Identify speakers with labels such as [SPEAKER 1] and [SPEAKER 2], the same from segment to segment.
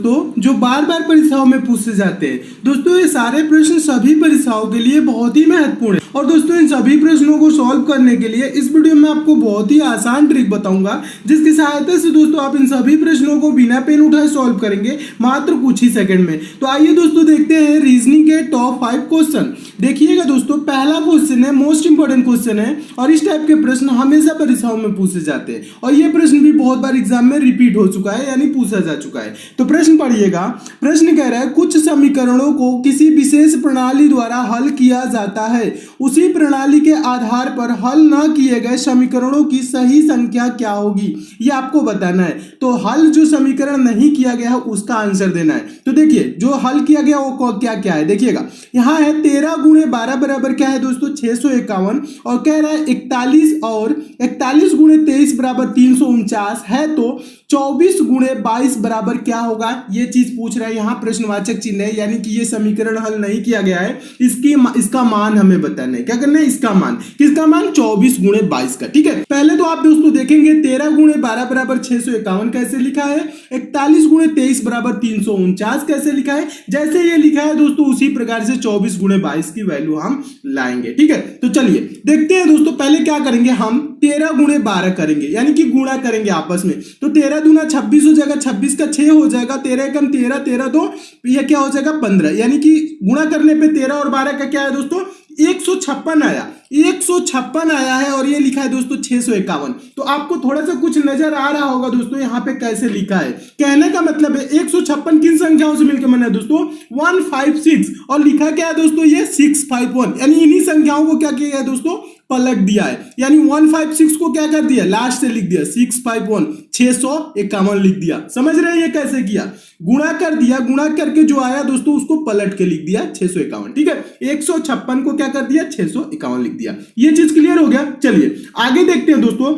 [SPEAKER 1] दोस्तों जो बार बार परीक्षाओं में पूछे जाते हैं। दोस्तों ये सारे प्रश्न सभी परीक्षाओं के लिए बहुत ही महत्वपूर्ण है और दोस्तों इन सभी प्रश्नों को सॉल्व करने के लिए इस वीडियो में आपको बहुत ही आसान ट्रिक बताऊंगा, जिसकी सहायता से दोस्तों आप इन सभी प्रश्नों को बिना पेन उठाए सॉल्व करेंगे मात्र कुछ ही सेकंड में। तो आइए दोस्तों देखते हैं रीजनिंग के टॉप 5 क्वेश्चन। देखिएगा दोस्तों, पहला क्वेश्चन है, मोस्ट इंपोर्टेंट क्वेश्चन है और इस टाइप के प्रश्न हमेशा परीक्षाओं में पूछे जाते हैं और ये प्रश्न भी बहुत बार एग्जाम में रिपीट हो चुका है, यानी पूछा जा चुका है। तो प्रश्न पढ़िएगा। प्रश्न कह रहा है कुछ समीकरणों को किसी विशेष प्रणाली द्वारा हल किया जाता है, उसी प्रणाली के आधार पर हल न किए गए समीकरणों की सही संख्या क्या होगी, ये आपको बताना है। तो हल जो समीकरण नहीं किया गया है उसका आंसर देना है। तो देखिए जो हल किया गया वो क्या क्या है, देखिएगा यहाँ है 13 गुणे 12 बराबर क्या है दोस्तों 651 और कह रहा है 41 और 41 गुणे 23 बराबर 349 है, तो 24 गुणे 22 बराबर क्या होगा, ये चीज पूछ रहा है। यहाँ प्रश्नवाचक चिन्ह है, यानी कि ये समीकरण हल नहीं किया गया है, इसका मान हमें बताना है। क्या करना है, इसका मान, किसका मान 24 गुणे 22 का। ठीक है, पहले तो आप दोस्तों देखेंगे 13 गुणे 12 बराबर 651 कैसे लिखा है, 41 गुणे 23 बराबर 349 कैसे लिखा है। जैसे ये लिखा है दोस्तों उसी प्रकार से 24 गुणे 22 की वैल्यू हम लाएंगे। ठीक है, तो चलिए देखते हैं दोस्तों। पहले क्या करेंगे, हम 13 गुणे 12 करेंगे, यानी कि गुणा करेंगे आपस में। तो 13 दूना 26 हो जाएगा, 26 का 6 हो जाएगा, 13 कम 13, 13 तो ये क्या हो जाएगा 15, यानी कि गुणा करने पे 13 और 12 का क्या है दोस्तों 156 आया, 156 आया है और ये लिखा है दोस्तों 651। तो आपको थोड़ा सा कुछ नजर आ रहा होगा दोस्तों यहाँ पे कैसे लिखा है। कहने का मतलब है 156 किन संख्याओं से मिलकर बना है दोस्तों 156 और लिखा क्या है दोस्तों ये 651, यानी इन्हीं संख्याओं को क्या किया है दोस्तों पलट दिया है, यानी 156 को क्या कर दिया लास्ट से लिख दिया 651, 651 लिख दिया। समझ रहे हैं ये कैसे किया, गुणा कर दिया, गुणा करके जो आया दोस्तों उसको पलट के लिख दिया 651। ठीक है, 156 को क्या कर दिया 651 लिख दिया। ये चीज क्लियर हो गया। चलिए आगे देखते हैं दोस्तों।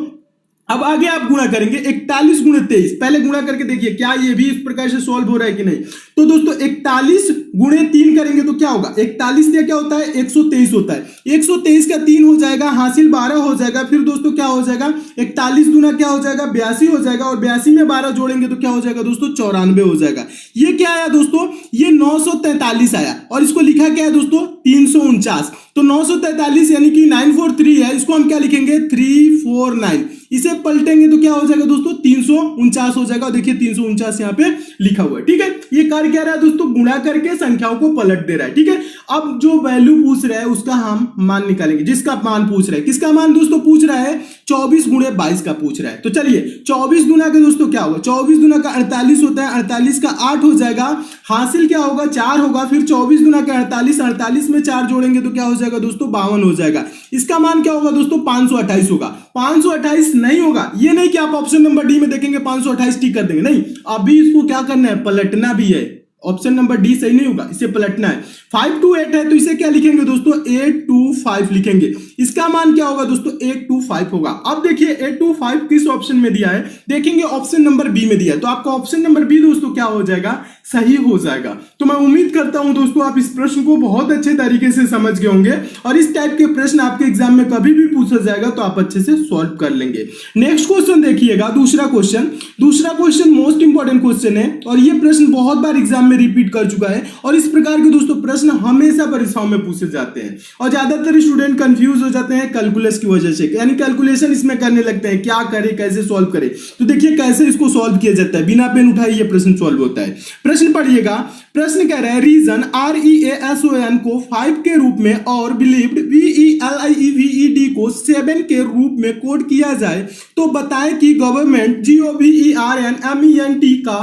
[SPEAKER 1] अब आगे आप गुणा करेंगे 41 गुणे 23, पहले गुणा करके देखिए क्या ये भी इस प्रकार से सॉल्व हो रहा है कि नहीं। तो दोस्तों 41 गुणे 3 करेंगे तो क्या होगा, 41 से क्या होता है 123 होता है, 123 का 3 हो जाएगा, हासिल 12 हो जाएगा। फिर दोस्तों क्या हो जाएगा 41 गुना क्या हो जाएगा 82 हो जाएगा और 82 में 12 जोड़ेंगे तो क्या हो जाएगा दोस्तों 94 हो जाएगा। ये क्या आया दोस्तों, ये 943 आया और इसको लिखा क्या है दोस्तों 349। तो 943 यानी कि 943 है, इसको हम क्या लिखेंगे 349, इसे पलटेंगे तो क्या हो जाएगा दोस्तों 349 हो जाएगा। देखिए 349 यहाँ पे लिखा हुआ है। ठीक है, ये कर क्या रहा है दोस्तों गुणा करके संख्याओं को पलट दे रहा है। ठीक है, अब जो वैल्यू पूछ रहा है उसका हम मान निकालेंगे, जिसका मान पूछ रहा है, किसका मान दोस्तों पूछ रहा है 24 गुणे 22 का पूछ रहा है। तो चलिए 24 गुना का दोस्तों क्या होगा, 24 गुना का 48 होता है, 48 का 8 हो जाएगा, हासिल क्या होगा 4 होगा। फिर 24 गुना का 48, 48 में 4 जोड़ेंगे तो क्या हो जाएगा दोस्तों 52 हो जाएगा। इसका मान क्या होगा दोस्तों 528 होगा। 528 नहीं होगा, ये नहीं कि आप ऑप्शन नंबर डी में देखेंगे 528 टिक कर देंगे, नहीं, अभी इसको क्या करना है पलटना भी है। ऑप्शन नंबर डी सही नहीं होगा, इसे पलटना है। 5 to 8 है तो इसे क्या लिखेंगे दोस्तों 825 लिखेंगे। इसका मान क्या होगा दोस्तों 825 होगा। अब देखिए 825 किस ऑप्शन में दिया है, देखेंगे ऑप्शन नंबर बी में दिया है, तो आपका ऑप्शन नंबर बी दोस्तों क्या हो जाएगा सही हो जाएगा। तो मैं उम्मीद करता हूं दोस्तों आप इस प्रश्न को बहुत अच्छे तरीके से समझ गए होंगे और इस टाइप के प्रश्न आपके एग्जाम में कभी भी पूछा जाएगा तो आप अच्छे से सॉल्व कर लेंगे। नेक्स्ट क्वेश्चन देखिएगा, दूसरा क्वेश्चन मोस्ट इंपॉर्टेंट क्वेश्चन है और ये प्रश्न बहुत बार एग्जाम में रिपीट कर चुका है और इस प्रकार के दोस्तों प्रश्न हमेशा परीक्षाओं में पूछे जाते हैं और ज्यादातर स्टूडेंट कंफ्यूज हो जाते हैं कैलकुलस की वजह से, यानी कैलकुलेशन इसमें करने लगते हैं, क्या करें कैसे सॉल्व करें। तो देखिए कैसे इसको सॉल्व किया जाता है, बिना पेन उठाए ये प्रश्न सॉल्व होता है। प्रश्न पढ़िएगा, प्रश्न कह रहा है रीजन REASON को 5 के रूप में और बिलीव्ड VELIEVED को 7 के रूप में कोड किया जाए तो बताएं कि गवर्नमेंट GOVERNMENT का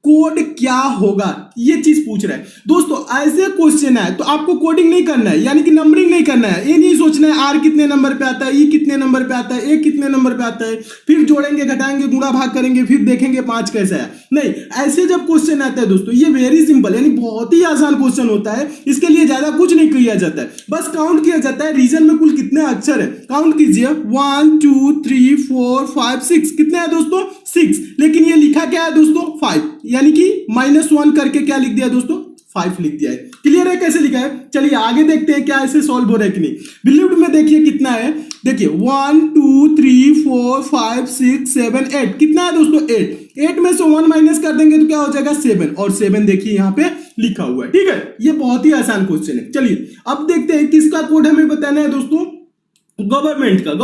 [SPEAKER 1] कोड क्या होगा। ये चीज पूछ रहा है दोस्तों। ऐसे क्वेश्चन है तो आपको कोडिंग नहीं करना है, यानी कि नंबरिंग नहीं करना है। ये नहीं सोचना है आर कितने नंबर पे आता है, ई कितने नंबर पे आता है, ए कितने नंबर पे आता है, फिर जोड़ेंगे घटाएंगे गुणा भाग करेंगे फिर देखेंगे 5 कैसे है। नहीं, ऐसे जब क्वेश्चन आता है दोस्तों ये वेरी सिंपल, यानी बहुत ही आसान क्वेश्चन होता है। इसके लिए ज्यादा कुछ नहीं किया जाता है, बस काउंट किया जाता है रीजन में कुल कितने अक्षर है। काउंट कीजिए 1 2 3 4 5 6, कितने हैं दोस्तों 6, लेकिन ये लिखा क्या है दोस्तों 5, यानी कि -1 करके क्या लिख दिया दोस्तों 5 लिख दिया है। क्लियर है कैसे लिखा है? चलिए आगे देखते हैं क्या ऐसे सॉल्व हो रहा है कि नहीं। बिलीव्ड में देखिए कितना है, देखिए 1 2 3 4 5 6 7 8, कितना है दोस्तों 8 में से 1 माइनस कर देंगे तो क्या हो जाएगा 7, और 7 देखिए यहाँ पे लिखा हुआ है। ठीक है, ये बहुत ही आसान क्वेश्चन है। चलिए अब देखते हैं किसका कोड हमें बताना है दोस्तों, गवर्नमेंट का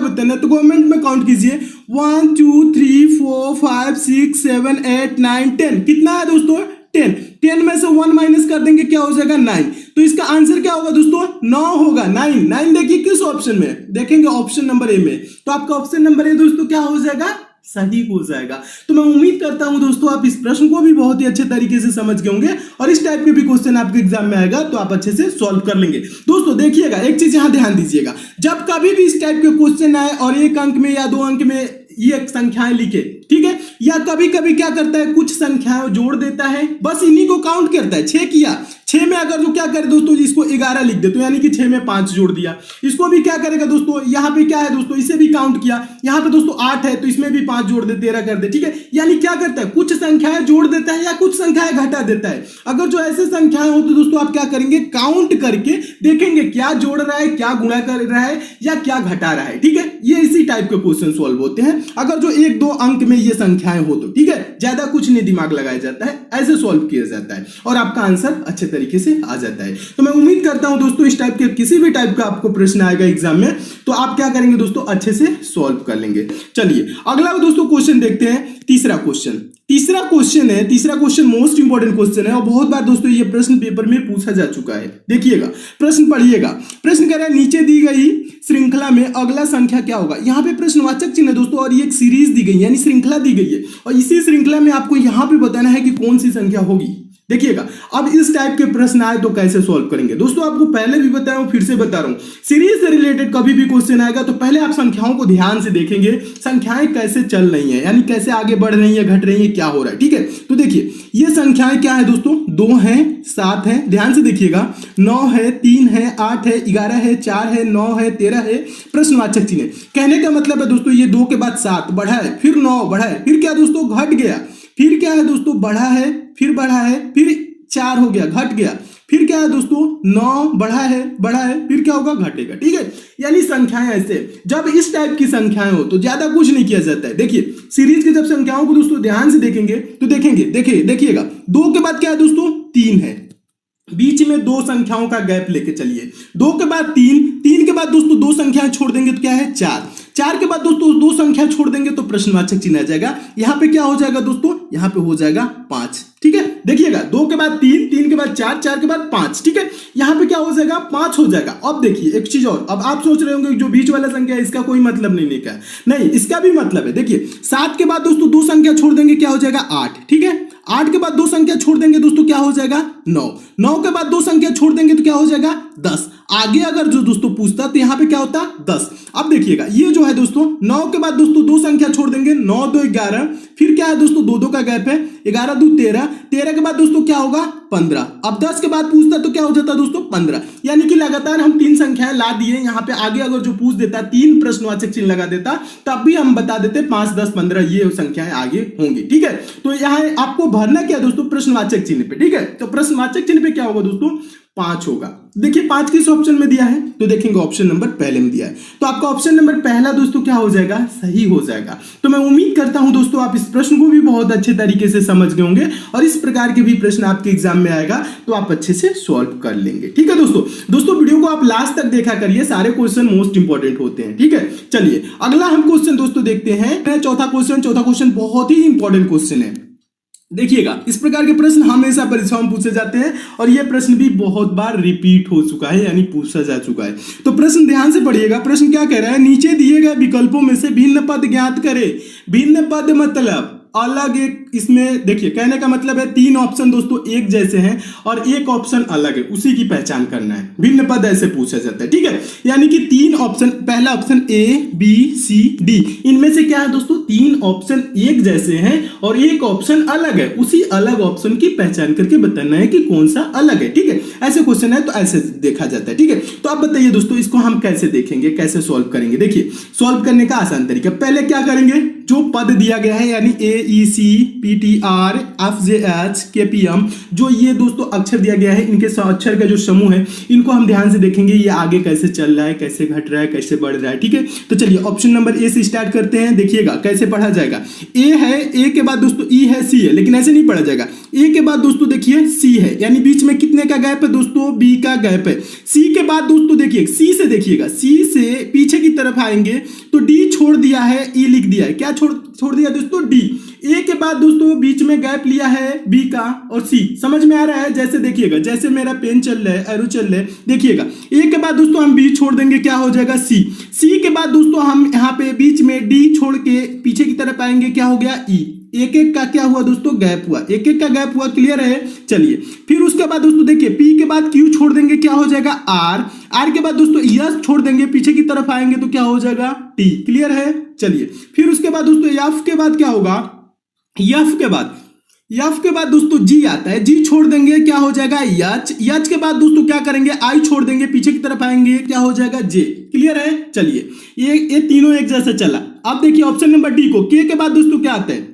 [SPEAKER 1] बताना है। तो गवर्नमेंट में काउंट कीजिए 1 2 3 4 5 6 7 8 9 10, कितना है दोस्तों 10 में से 1 माइनस कर देंगे क्या हो जाएगा 9। तो इसका आंसर क्या होगा दोस्तों 9 होगा। 9 देखिए किस ऑप्शन में देखेंगे, ऑप्शन नंबर ए में। तो आपका ऑप्शन नंबर ए दोस्तों क्या हो जाएगा, सही हो जाएगा। तो मैं उम्मीद करता हूं दोस्तों आप इस प्रश्न को भी बहुत ही अच्छे तरीके से समझ गए होंगे, और इस टाइप के भी क्वेश्चन आपके एग्जाम में आएगा तो आप अच्छे से सॉल्व कर लेंगे। दोस्तों देखिएगा एक चीज यहां ध्यान दीजिएगा, जब कभी भी इस टाइप के क्वेश्चन आए और 1 अंक में या 2 अंक में ये संख्याएं लिखे, ठीक है, या कभी कभी क्या करता है कुछ संख्याएं जोड़ देता है, बस इन्हीं को काउंट करता है। 6 किया, 6 में अगर जो क्या करे दोस्तों इसको 11 लिख दे, तो यानी कि 6 में 5 जोड़ दिया। इसको भी क्या करेगा दोस्तों, यहाँ पे क्या है दोस्तों, इसे भी काउंट किया, यहाँ पे दोस्तों 8 है तो इसमें भी 5 जोड़ दे, 13 कर दे। ठीक है, यानी क्या करता है कुछ संख्याएं जोड़ देता है या कुछ संख्याएं घटा देता है। अगर जो ऐसे संख्याएं हो तो दोस्तों आप क्या करेंगे, काउंट करके देखेंगे क्या जोड़ रहा है, क्या गुणा कर रहा है या क्या घटा रहा है। ठीक है, ये इसी टाइप के क्वेश्चन सॉल्व होते हैं अगर जो 1-2 अंक में ये संख्याएं हो तो। ठीक है, ज्यादा कुछ नहीं दिमाग लगाया जाता है, ऐसे सॉल्व किया जाता है और आपका आंसर अच्छे तरीके से आ जाता है। तो मैं उम्मीद करता हूं दोस्तों इस टाइप के किसी भी टाइप का आपको प्रश्न आएगा एग्जाम में तो आप क्या करेंगे दोस्तों, अच्छे से सॉल्व कर लेंगे। चलिए अगला दोस्तों क्वेश्चन देखते हैं, तीसरा क्वेश्चन मोस्ट इंपॉर्टेंट क्वेश्चन है और बहुत बार दोस्तों ये प्रश्न पेपर में पूछा जा चुका है। देखिएगा प्रश्न पढ़िएगा, प्रश्न कह रहा है नीचे दी गई श्रृंखला में अगला संख्या क्या होगा। यहाँ पे प्रश्नवाचक चिन्ह है दोस्तों और ये एक सीरीज दी गई यानी श्रृंखला दी गई है और इसी श्रृंखला में आपको यहाँ पे बताना है कि कौन सी संख्या होगी। देखिएगा अब इस टाइप के प्रश्न आए तो कैसे सॉल्व करेंगे दोस्तों, आपको पहले भी बताया हूं फिर से बता रहा हूं, सीरीज से रिलेटेड कभी भी क्वेश्चन आएगा तो पहले आप संख्याओं को ध्यान से देखेंगे, संख्याएं कैसे चल रही हैं यानी कैसे आगे बढ़ रही हैं, घट रही हैं, क्या हो रहा है। ठीक है, तो देखिए ये संख्याएं क्या है दोस्तों, 2 है, 7 है, ध्यान से देखिएगा, 9 है, 3 है, 8 है, 11 है, 4 है, 9 है, 13 है, प्रश्नवाचक चिन्ह। कहने का मतलब है दोस्तों ये 2 के बाद 7 बढ़ा है, फिर 9 बढ़ा है, फिर क्या दोस्तों घट गया, फिर क्या है दोस्तों बढ़ा है, फिर बढ़ा है, फिर 4 हो गया, घट गया, फिर क्या है दोस्तों 9 बढ़ा है, फिर क्या होगा घटेगा। ठीक है, यानी संख्याएं ऐसे जब इस टाइप की संख्याएं हो तो ज्यादा कुछ नहीं किया जाता है। देखिए सीरीज की जब संख्याओं को दोस्तों ध्यान से देखेंगे तो देखिएगा 2 के बाद क्या है दोस्तों 3 है, बीच में 2 संख्याओं का गैप लेके चलिए, 2 के बाद 3 के बाद दोस्तों 2 संख्याएं छोड़ देंगे तो क्या है 4 के बाद दोस्तों 2 संख्या छोड़ देंगे तो प्रश्नवाचक चिन्ह आ जाएगा, यहाँ पे क्या हो जाएगा दोस्तों, यहाँ पे हो जाएगा 5। ठीक है, देखिएगा 2 के बाद 3 के बाद 4 के बाद 5। ठीक है, यहाँ पे क्या हो जाएगा 5 हो जाएगा। अब देखिए एक चीज और, अब आप सोच रहे होंगे जो बीच वाला संख्या है इसका कोई मतलब नहीं क्या, नहीं इसका भी मतलब है। देखिए 7 के बाद दोस्तों 2 संख्या छोड़ देंगे क्या हो जाएगा 8। ठीक है, 8 के बाद 2 संख्या छोड़ देंगे दोस्तों क्या हो जाएगा 9 के बाद 2 संख्या छोड़ देंगे तो क्या हो जाएगा 10। आगे अगर जो दोस्तों पूछता तो यहाँ पे क्या होता 10। अब देखिएगा ये जो है दोस्तों 9 के बाद दोस्तों 2 संख्या छोड़ देंगे, 9 2 11, फिर क्या है दोस्तों 2 का गैप है, 11 2 13 के बाद दोस्तों क्या होगा 15। अब 10 के बाद पूछता तो क्या हो जाता दोस्तों 15, यानी कि लगातार हम 3 संख्याएं ला दिए, यहाँ पे आगे अगर जो पूछ देता 3 प्रश्नवाचक चिन्ह लगा देता तब भी हम बता देते 5 10 15 ये संख्याएं आगे होंगी। ठीक है, तो यहाँ आपको भरना क्या दोस्तों प्रश्नवाचक चिन्ह पे। ठीक है, तो प्रश्नवाचक चिन्ह पे क्या होगा दोस्तों 5 होगा। देखिए 5 किस ऑप्शन में दिया है तो देखेंगे ऑप्शन नंबर पहले में दिया है, तो आपका ऑप्शन नंबर पहला दोस्तों क्या हो जाएगा, सही हो जाएगा। तो मैं उम्मीद करता हूं दोस्तों आप इस प्रश्न को भी बहुत अच्छे तरीके से समझ गए होंगे और इस प्रकार के भी प्रश्न आपके एग्जाम में आएगा तो आप अच्छे से सॉल्व कर लेंगे। ठीक है दोस्तों वीडियो को आप लास्ट तक देखा करिए, सारे क्वेश्चन मोस्ट इंपॉर्टेंट होते हैं। ठीक है, चलिए अगला हम क्वेश्चन दोस्तों देखते हैं, चौथा क्वेश्चन बहुत ही इंपॉर्टेंट क्वेश्चन है। देखिएगा इस प्रकार के प्रश्न हमेशा परीक्षाओं में पूछे जाते हैं और यह प्रश्न भी बहुत बार रिपीट हो चुका है यानी पूछा जा चुका है। तो प्रश्न ध्यान से पढ़िएगा, प्रश्न क्या कह रहा है, नीचे दिए गए विकल्पों में से भिन्न पद ज्ञात करें। भिन्न पद मतलब अलग एक, इसमें देखिए कहने का मतलब है 3 ऑप्शन दोस्तों एक जैसे हैं और एक ऑप्शन अलग है, उसी की पहचान करना है। भिन्न पद ऐसे पूछा जाता है। ठीक है, यानी कि 3 ऑप्शन, पहला option A B C D, इनमें से क्या है दोस्तों 3 ऑप्शन एक जैसे हैं और एक ऑप्शन अलग है, उसी अलग ऑप्शन की पहचान करके बताना है कि कौन सा अलग है। ठीक है, ऐसे क्वेश्चन है तो ऐसे देखा जाता है। ठीक है, तो आप बताइए दोस्तों इसको हम कैसे देखेंगे, कैसे सॉल्व करेंगे। देखिए सॉल्व करने का आसान तरीका, पहले क्या करेंगे, जो पद दिया गया है यानी A E C PTR FJH KPM, जो ये दोस्तों अक्षर दिया गया है, इनके अक्षर का जो समूह है इनको हम ध्यान से देखेंगे ये आगे कैसे चल रहा है, कैसे घट रहा है, कैसे बढ़ रहा है। ठीक है, तो चलिए ऑप्शन नंबर ए से स्टार्ट करते हैं। देखिएगा कैसे पढ़ा जाएगा। ए है, ए के बाद दोस्तों ई है, सी है, लेकिन ऐसे नहीं पढ़ा जाएगा। ए के बाद दोस्तों देखिए सी है, यानी बीच में कितने का गैप है दोस्तों, बी का गैप है। सी के बाद दोस्तों देखिए सी से देखिएगा, सी से पीछे की तरफ आएंगे तो डी छोड़ दिया है, ई लिख दिया है। क्या छोड़ दिया दोस्तों, डी। ए के बाद दोस्तों बीच में गैप लिया है बी का और सी। समझ में आ रहा है? जैसे देखिएगा, जैसे मेरा पेन चल रहा है, एरो चल रहा है, देखिएगा ए के बाद दोस्तों हम बी छोड़ देंगे, क्या हो जाएगा, सी। सी के बाद दोस्तों हम यहाँ पे बीच में डी छोड़ के पीछे की तरफ आएंगे, क्या हो गया, ई। एक एक का क्या हुआ दोस्तों, गैप हुआ, एक एक का गैप हुआ। क्लियर है? चलिए फिर उसके बाद दोस्तों देखिए पी के बाद क्यू छोड़ देंगे, क्या हो जाएगा, आर। आर के बाद दोस्तों यस छोड़ देंगे, पीछे की तरफ आएंगे तो क्या हो जाएगा, टी। क्लियर है? चलिए फिर उसके बाद दोस्तों एफ के बाद क्या होगा, एफ के बाद दोस्तों जी आता है, जी छोड़ देंगे, क्या हो जाएगा, एच। एच के बाद दोस्तों क्या करेंगे, आई छोड़ देंगे, पीछे की तरफ आएंगे, क्या हो जाएगा, जे। क्लियर है? चलिए ये तीनों एक जैसा चला। अब देखिए ऑप्शन नंबर डी को, के के बाद दोस्तों क्या आता है,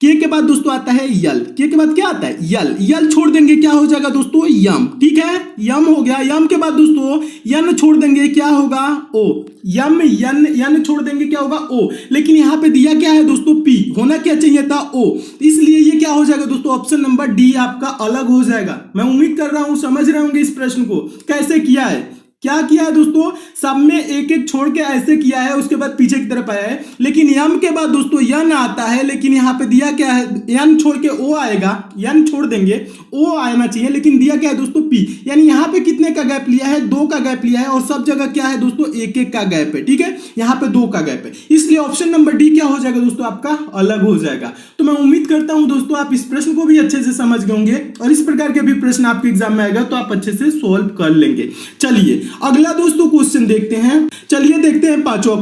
[SPEAKER 1] के के बाद दोस्तों आता है यल। के के बाद क्या आता है, यल। यल छोड़ देंगे, क्या हो जाएगा दोस्तों, यम। ठीक है, यम हो गया। यम के बाद दोस्तों यन छोड़ देंगे, क्या होगा, ओ। यम यन छोड़ देंगे, क्या होगा, ओ। लेकिन यहाँ पे दिया क्या है दोस्तों, पी। होना क्या चाहिए था, ओ। इसलिए ये क्या हो जाएगा दोस्तों, ऑप्शन नंबर डी आपका अलग हो जाएगा। मैं उम्मीद कर रहा हूं समझ रहे होंगे इस प्रश्न को कैसे किया है। क्या किया है दोस्तों, सब में एक एक छोड़ के ऐसे किया है, उसके बाद पीछे की तरफ आया है। लेकिन यम के बाद दोस्तों यन आता है, लेकिन यहाँ पे दिया क्या है, यन छोड़ के ओ आएगा, यन छोड़ देंगे, ओ आना चाहिए, लेकिन दिया क्या है दोस्तों, पी। यानी यहाँ पे कितने का गैप लिया है, 2 का गैप लिया है, और सब जगह क्या है दोस्तों, एक एक का गैप है। ठीक है, यहाँ पे 2 का गैप है, इसलिए ऑप्शन नंबर डी क्या हो जाएगा दोस्तों, आपका अलग हो जाएगा। तो मैं उम्मीद करता हूं दोस्तों आप इस प्रश्न को भी अच्छे से समझ गए होंगे, और इस प्रकार के भी प्रश्न आपके एग्जाम में आएगा तो आप अच्छे से सोल्व कर लेंगे। चलिए अगला दोस्तों क्वेश्चन देखते हैं। चलिए देखते हैं पांचवा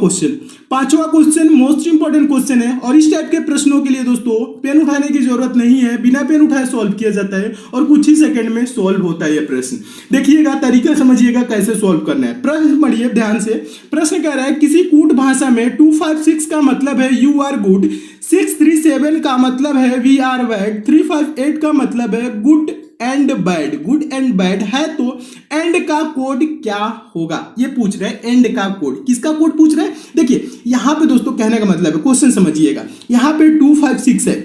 [SPEAKER 1] क्वेश्चन मोस्ट इंपॉर्टेंट क्वेश्चन है, और इस टाइप के प्रश्नों के लिए दोस्तों पेन उठाने की जरूरत नहीं है, बिना पेन उठाए सॉल्व किया जाता है और कुछ ही सेकंड में सॉल्व होता है। यह प्रश्न देखिएगा, तरीका समझिएगा कैसे सॉल्व करना है। प्रश्न पढ़िए ध्यान से। प्रश्न कह रहा है किसी कूट भाषा में 256 का मतलब है यू आर गुड, 637 का मतलब है वी आर बैड, 358 का मतलब है गुड एंड बैड है, तो एंड का कोड क्या होगा, ये पूछ रहे हैं। एंड का कोड, किसका कोड पूछ रहे हैं। देखिए यहाँ पे दोस्तों कहने का मतलब है, क्वेश्चन समझिएगा, यहाँ पे 256 है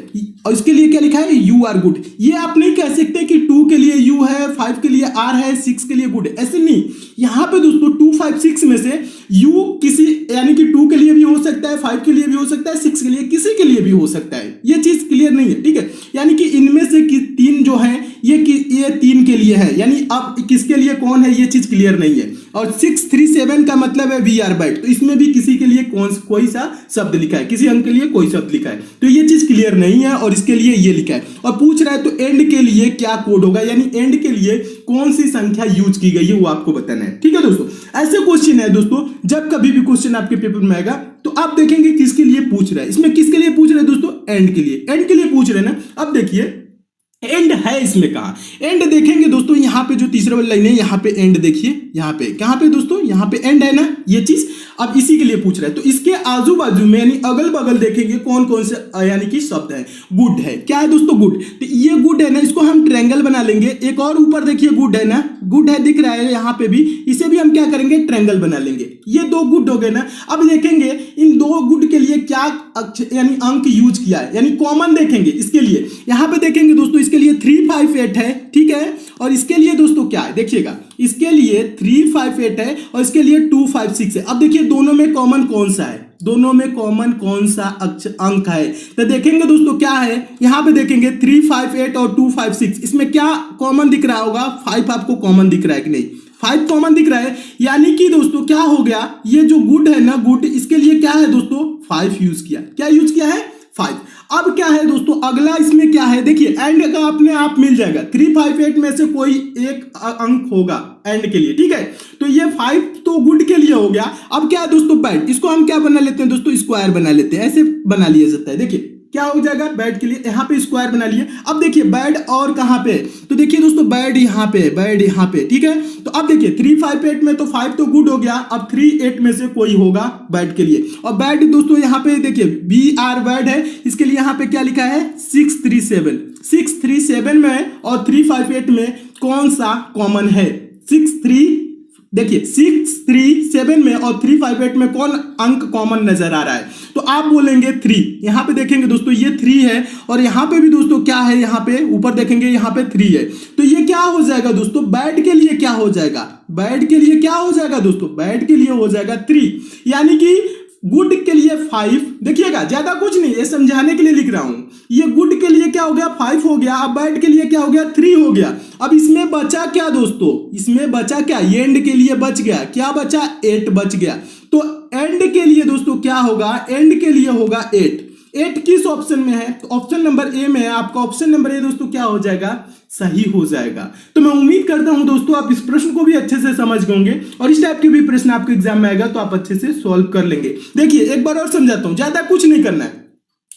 [SPEAKER 1] और इसके लिए क्या लिखा है, यू आर गुड। ये आप नहीं कह सकते कि 2 के लिए यू है, 5 के लिए आर है, 6 के लिए गुड है, ऐसे नहीं। यहाँ पे दोस्तों 256 में से यू किसी, यानी कि 2 के लिए भी हो सकता है, 5 के लिए भी हो सकता है, 6 के लिए, किसी के लिए भी हो सकता है। ये चीज क्लियर नहीं है। ठीक है, यानी कि इनमें से 3 जो है ये 3 के लिए है, यानी अब किसके लिए कौन है ये चीज क्लियर नहीं है। और 637 का मतलब है वी आर बैड, तो इसमें भी किसी के लिए कोई सा शब्द लिखा है, किसी अंक के लिए कोई शब्द लिखा है, तो ये चीज क्लियर नहीं है। और इसके लिए ये लिखा है, और पूछ रहा है तो एंड के लिए क्या कोड होगा, यानी एंड के लिए कौन सी संख्या यूज की गई है वो आपको बताना है। ठीक है दोस्तों, ऐसे क्वेश्चन है दोस्तों, जब कभी भी क्वेश्चन आपके पेपर में आएगा तो आप देखेंगे किसके लिए पूछ रहा है। इसमें किसके लिए पूछ रहे हैं दोस्तों, एंड के लिए, एंड के लिए पूछ रहे हैं ना। अब देखिए एंड है इसमें कहा, एंड देखेंगे दोस्तों, यहाँ पे जो तीसरे वाली लाइन है, यहाँ पे एंड देखिए, यहाँ पे कहाँ पे दोस्तों, यहाँ पे एंड है ना ये चीज। अब इसी के लिए पूछ रहा है, तो इसके आजू बाजू में यानी अगल बगल देखेंगे कौन कौन से यानी कि शब्द है। गुड है, क्या है दोस्तों, गुड। तो ये गुड है ना, इसको हम ट्रायंगल बना लेंगे। एक और ऊपर देखिए गुड है ना, गुड है दिख रहा है यहाँ पे भी, इसे भी हम क्या करेंगे, ट्रायंगल बना लेंगे। ये 2 गुड हो गए ना। अब देखेंगे इन 2 गुड के लिए क्या यानी अंक यूज किया है, यानी कॉमन देखेंगे इसके लिए। यहाँ पे देखेंगे दोस्तों, इसके लिए 358 है, ठीक है, और इसके लिए दोस्तों क्या है, देखिएगा इसके लिए 358 है और इसके लिए 256 है। अब देखिए दोनों में कॉमन कौन सा है, दोनों में कॉमन कौन सा अंक है, तो देखेंगे दोस्तों क्या है, यहां पे देखेंगे 358 और 256, इसमें क्या कॉमन दिख रहा होगा, 5 आपको कॉमन दिख रहा है कि नहीं, 5 कॉमन दिख रहा है। यानी कि दोस्तों क्या हो गया, ये जो गुड है ना, गुड, इसके लिए क्या है दोस्तों, 5 यूज किया। क्या यूज किया है, 5। अब क्या है दोस्तों, अगला इसमें क्या है, देखिए एंड का अपने आप मिल जाएगा, 358 में से कोई एक अंक होगा एंड के लिए, ठीक है। तो ये 5 तो गुड के लिए हो गया। अब क्या है दोस्तों, बैड, इसको हम क्या बना लेते हैं दोस्तों, स्क्वायर बना लेते हैं, ऐसे बना लिया जाता है। देखिए क्या हो जाएगा बेड के लिए, यहाँ पे स्क्वायर बना लिए। अब देखिए बेड और कहाँ पे, तो देखिए दोस्तों बेड यहाँ पे, बेड यहाँ पे, ठीक है। तो अब देखिए 3 5 8 में तो 5 तो गुड हो गया, अब 3 8 में से कोई होगा बेड के लिए। और बेड दोस्तों यहाँ पे देखिए BR बेड है, इसके लिए यहाँ पे क्या लिखा है 637, 637 में और 3 5 8 में कौन सा कॉमन है, 6 देखिए 637 में और 358 में कौन अंक कॉमन नजर आ रहा है, तो आप बोलेंगे 3। यहां पे देखेंगे दोस्तों ये 3 है और यहां पे भी दोस्तों क्या है, यहां पे ऊपर देखेंगे यहां पे 3 है, तो ये क्या हो जाएगा दोस्तों बेड के लिए क्या हो जाएगा, बेड के लिए क्या हो जाएगा दोस्तों, बेड के लिए हो जाएगा 3। यानी कि गुड के लिए 5, देखिएगा ज्यादा कुछ नहीं, ये समझाने के लिए लिख रहा हूं। ये गुड के लिए क्या हो गया 5 हो गया, अब बैड के लिए क्या हो गया 3 हो गया। अब इसमें बचा क्या दोस्तों, इसमें बचा क्या, एंड के लिए बच गया, क्या बचा 8 बच गया। तो एंड के लिए दोस्तों क्या होगा, एंड के लिए होगा 8। 8 किस ऑप्शन में है, तो ऑप्शन नंबर ए में है, आपका ऑप्शन नंबर ए दोस्तों क्या हो जाएगा, सही हो जाएगा। तो मैं उम्मीद करता हूं दोस्तों आप इस प्रश्न को भी अच्छे से समझ गए होंगे और इस टाइप के भी प्रश्न आपके एग्जाम में आएगा तो आप अच्छे से सॉल्व कर लेंगे। देखिए एक बार और समझाता हूं, ज्यादा कुछ नहीं करना है।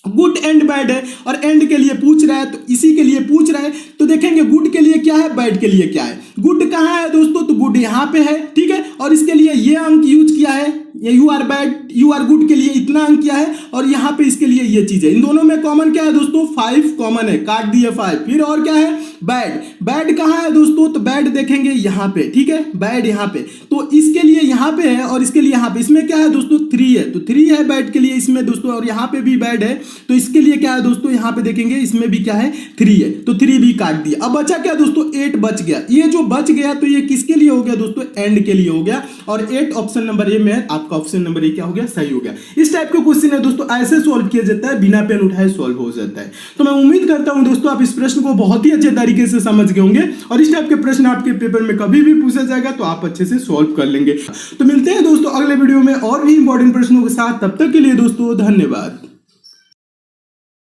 [SPEAKER 1] गुड एंड बैड है और एंड के लिए पूछ रहा है, तो इसी के लिए पूछ रहा है, तो देखेंगे गुड के लिए क्या है, बैड के लिए क्या है। गुड कहां है दोस्तों, तो गुड यहां पे है, ठीक है, और इसके लिए ये अंक यूज किया है, ये you are bad you are good के लिए इतना अंक किया है और यहाँ पे इसके लिए ये चीज है। इन दोनों में कॉमन क्या है दोस्तों, 5 कॉमन है, काट दिए 5। फिर और क्या है, बैड, बैड कहाँ है दोस्तों, तो बैड देखेंगे यहाँ पे, ठीक है, बैड यहाँ पे, तो इसके लिए यहाँ पे है और इसके लिए यहाँ पे, इसमें क्या है दोस्तों 3 है, तो 3 है बैड के लिए इसमें दोस्तों, और यहाँ पे भी बैड है, तो इसके लिए क्या है दोस्तों, यहाँ पे देखेंगे इसमें भी क्या है 3 है, तो 3 भी काट दिया। अब बचा क्या दोस्तों, 8 बच गया। ये जो बच गया तो ये किसके लिए हो गया दोस्तों, एंड के लिए हो गया, और 8 ऑप्शन नंबर ए में है, आपका ऑप्शन नंबर ए क्या हो गया, सही हो गया। इस टाइप के क्वेश्चन है दोस्तों, ऐसे सॉल्व किया जाता है, बिना पेन उठाए सॉल्व हो जाता है। तो मैं उम्मीद करता हूं दोस्तों आप इस प्रश्न को बहुत ही अच्छे तरीके से समझ गए होंगे और इस टाइप के प्रश्न आपके पेपर में कभी भी पूछा जाएगा तो आप अच्छे से सॉल्व कर लेंगे। तो मिलते हैं दोस्तों अगले वीडियो में और भी इंपॉर्टेंट प्रश्नों के साथ, तब तक के लिए दोस्तों धन्यवाद।